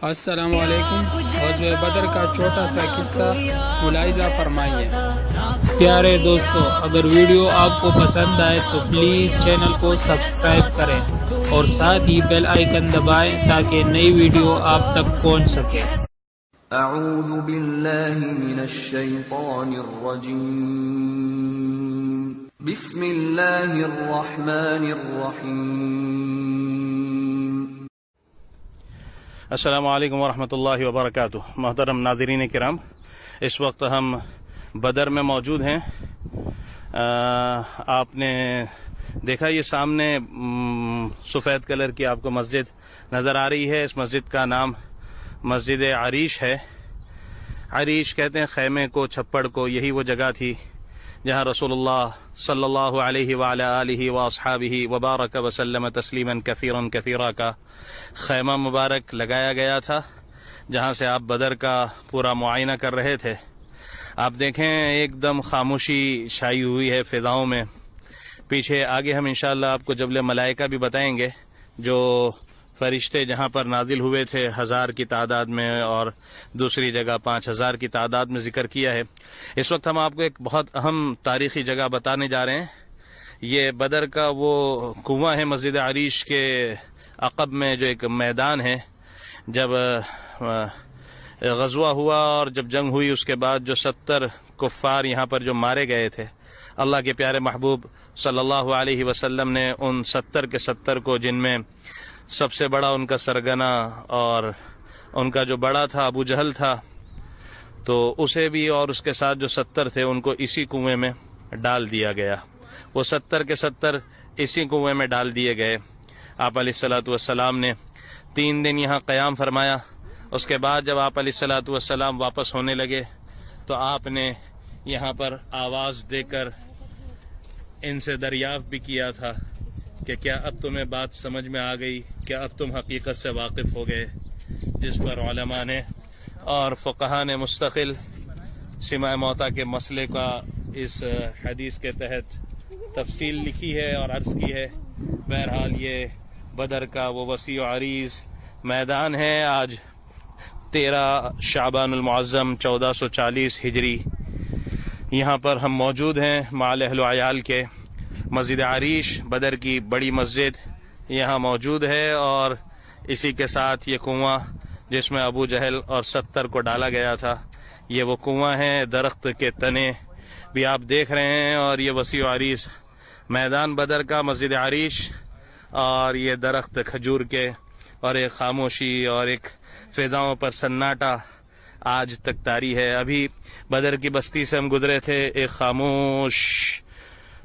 السلام علیکم۔ غزوہ بدر کا چھوٹا سا قصہ ملاحظہ فرمائیے۔ پیارے دوستو، اگر ویڈیو آپ کو پسند آئے تو پلیز چینل کو سبسکرائب کریں اور ساتھ ہی بیل آئیکن دبائیں تاکہ نئی ویڈیو آپ تک پہنچ سکے۔ اعوذ باللہ من الشیطان الرجیم، بسم اللہ الرحمن الرحیم۔ السلام علیکم ورحمۃ اللہ وبرکاتہ۔ محترم ناظرین کرام، اس وقت ہم بدر میں موجود ہیں۔ آپ نے دیکھا یہ سامنے سفید کلر کی آپ کو مسجد نظر آ رہی ہے۔ اس مسجد کا نام مسجد عریش ہے۔ عریش کہتے ہیں خیمے کو، چھپڑ کو۔ یہی وہ جگہ تھی جہاں رسول اللہ صلی اللہ علیہ وعلی آلہ واصحابہ وبارک وسلم تسلیما کثیرا کثیرا کا خیمہ مبارک لگایا گیا تھا، جہاں سے آپ بدر کا پورا معائنہ کر رہے تھے۔ آپ دیکھیں ایک دم خاموشی چھائی ہوئی ہے فضاؤں میں۔ پیچھے آگے ہم انشاءاللہ آپ کو جبل ملائکہ بھی بتائیں گے، جو فرشتے جہاں پر نازل ہوئے تھے 1000 کی تعداد میں، اور دوسری جگہ 5000 کی تعداد میں ذکر کیا ہے۔ اس وقت ہم آپ کو ایک بہت اہم تاریخی جگہ بتانے جا رہے ہیں۔ یہ بدر کا وہ کنواں ہے مسجد عریش کے عقب میں، جو ایک میدان ہے۔ جب غزوہ ہوا اور جب جنگ ہوئی، اس کے بعد جو 70 کفار یہاں پر جو مارے گئے تھے، اللہ کے پیارے محبوب صلی اللہ علیہ وسلم نے ان 70 کے 70 کو، جن میں سب سے بڑا ان کا سرگنا اور ان کا جو بڑا تھا ابو جہل تھا، تو اسے بھی اور اس کے ساتھ جو 70 تھے ان کو اسی کنویں میں ڈال دیا گیا۔ وہ 70 کے 70 اسی کنویں میں ڈال دیے گئے۔ آپ علیہ الصلوۃ والسلام نے 3 دن یہاں قیام فرمایا۔ اس کے بعد جب آپ علیہ الصلوۃ والسلام واپس ہونے لگے تو آپ نے یہاں پر آواز دے کر ان سے دریافت بھی کیا تھا کہ کیا اب تمہیں بات سمجھ میں آ گئی، کیا اب تم حقیقت سے واقف ہو گئے؟ جس پر علماء نے اور فقہاء نے مستقل سماع موتیٰ کے مسئلے کا اس حدیث کے تحت تفصیل لکھی ہے اور عرض کی ہے۔ بہرحال یہ بدر کا وہ وسیع و عریض میدان ہے۔ آج 13 شعبان المعظم 1440 ہجری یہاں پر ہم موجود ہیں مع اہل و عیال کے۔ مسجد عریش بدر کی بڑی مسجد یہاں موجود ہے، اور اسی کے ساتھ یہ کنواں جس میں ابو جہل اور 70 کو ڈالا گیا تھا، یہ وہ کنواں ہے۔ درخت کے تنے بھی آپ دیکھ رہے ہیں، اور یہ وسیع و عریض میدان بدر کا مسجد عریش، اور یہ درخت کھجور کے، اور ایک خاموشی اور ایک فضاؤں پر سناٹا آج تک طاری ہے۔ ابھی بدر کی بستی سے ہم گزرے تھے، ایک خاموش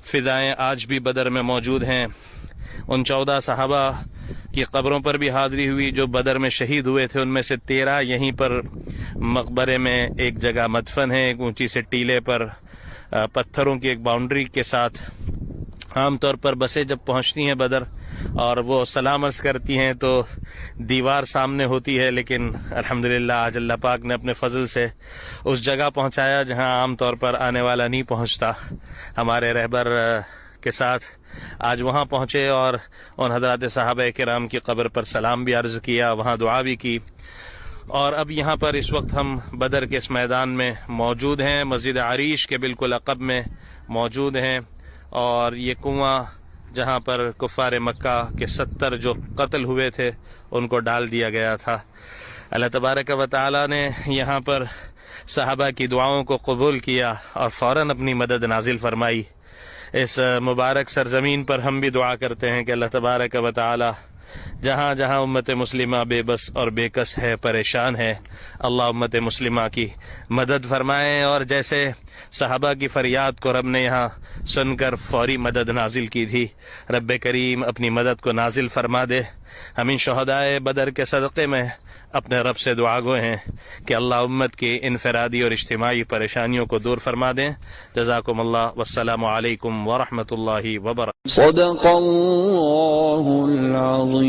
فضائیں آج بھی بدر میں موجود ہیں۔ ان 14 صحابہ کی قبروں پر بھی حاضری ہوئی جو بدر میں شہید ہوئے تھے۔ ان میں سے 13 یہیں پر مقبرے میں ایک جگہ مدفن ہے، ایک اونچی سے ٹیلے پر پتھروں کی ایک باؤنڈری کے ساتھ۔ عام طور پر بسیں جب پہنچتی ہیں بدر اور وہ سلام عرض کرتی ہیں تو دیوار سامنے ہوتی ہے، لیکن الحمدللہ آج اللہ پاک نے اپنے فضل سے اس جگہ پہنچایا جہاں عام طور پر آنے والا نہیں پہنچتا۔ ہمارے رہبر کے ساتھ آج وہاں پہنچے اور ان حضرات صحابہ کرام کی قبر پر سلام بھی عرض کیا، وہاں دعا بھی کی۔ اور اب یہاں پر اس وقت ہم بدر کے اس میدان میں موجود ہیں، مسجد عریش کے بالکل عقب میں موجود ہیں، اور یہ کنواں جہاں پر کفار مکہ کے 70 جو قتل ہوئے تھے ان کو ڈال دیا گیا تھا۔ اللہ تبارک و تعالی نے یہاں پر صحابہ کی دعاؤں کو قبول کیا اور فوراً اپنی مدد نازل فرمائی۔ اس مبارک سرزمین پر ہم بھی دعا کرتے ہیں کہ اللہ تبارک و تعالی جہاں جہاں امت مسلمہ بے بس اور بے کس ہے، پریشان ہے، اللہ امت مسلمہ کی مدد فرمائے، اور جیسے صحابہ کی فریاد کو رب نے یہاں سن کر فوری مدد نازل کی تھی، رب کریم اپنی مدد کو نازل فرما دے۔ ہم ان شہدائے بدر کے صدقے میں اپنے رب سے دعا گو ہیں کہ اللہ امت کی انفرادی اور اجتماعی پریشانیوں کو دور فرما دیں۔ جزاکم اللہ، والسلام علیکم ورحمۃ اللہ وبرکاتہ۔ صدق اللہ العظیم۔